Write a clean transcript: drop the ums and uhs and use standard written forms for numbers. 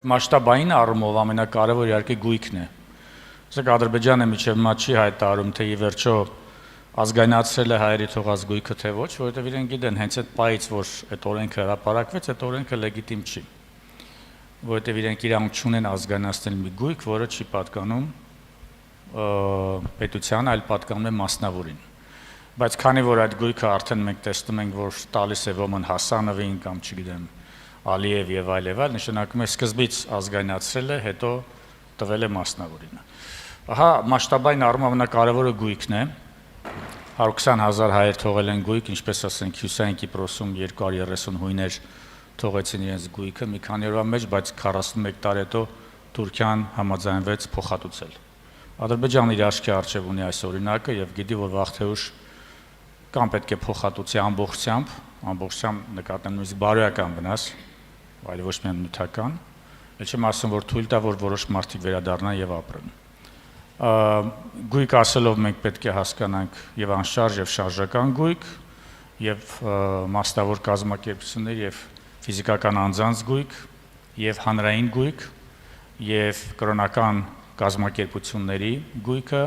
Մասշտաբային առումով ամենակարևոր իհարկե գույքն է։ Սա Ադրբեջանը միջև հիմա չի հայտարարում, թե ի վերջո ազգայնացրել է հայերի թողած գույքը թե ոչ, որովհետև իրենք գիտեն հենց այդ պայից, որ այդ օրենքը հրապարակվեց, այդ օրենքը լեգիտիմ չի, որովհետև իրենք իրավունք չունեն ազգայնացնել մի գույք, որը չի պատկանում պետությանը, այլ պատկանում է մասնավորին։ Բայց քանի որ այդ գույքը արդեն մենք տեսնում ենք, որ տալիս է ոմն Հասանովին կամ չգիտեմ Ալիև եւ այլ, նշանակում է սկզբից ազգայնացրել է, հետո տվել է մասնավորին։ Ահա մասշտաբային առումով ամենակարևորը գույքն է։ 120,000 հայեր թողել են գույք, ինչպես ասենք Հյուսային Կիպրոսում 230 հույներ թողեցին իրենց գույքը մի քանի օրվա մեջ, բայց 41 տարի հետո Թուրքիան համաձայնվեց փոխհատուցել։ Ադրբեջանը իր աչքի առջև ունի այս օրինակը եւ գիտի, որ վաղ թե ուշ կամ պետք է փոխհատուցի ամբողջությամբ նկատեմ նույնիսկ բարոյական վնաս, այլ ոչ միայն նյութական, էլ չեմ ասում, որ թույլ տա, որ որոշ մարդիկ վերադառնան եւ ապրեն։ Գույք ասելով մենք պետք է հասկանանք եւ անշարժ եւ շարժական գույք, եւ մասնավոր կազմակերպություններ եւ ֆիզիկական անձանց գույք, եւ հանրային գույք, եւ կրոնական կազմակերպությունների գույքը,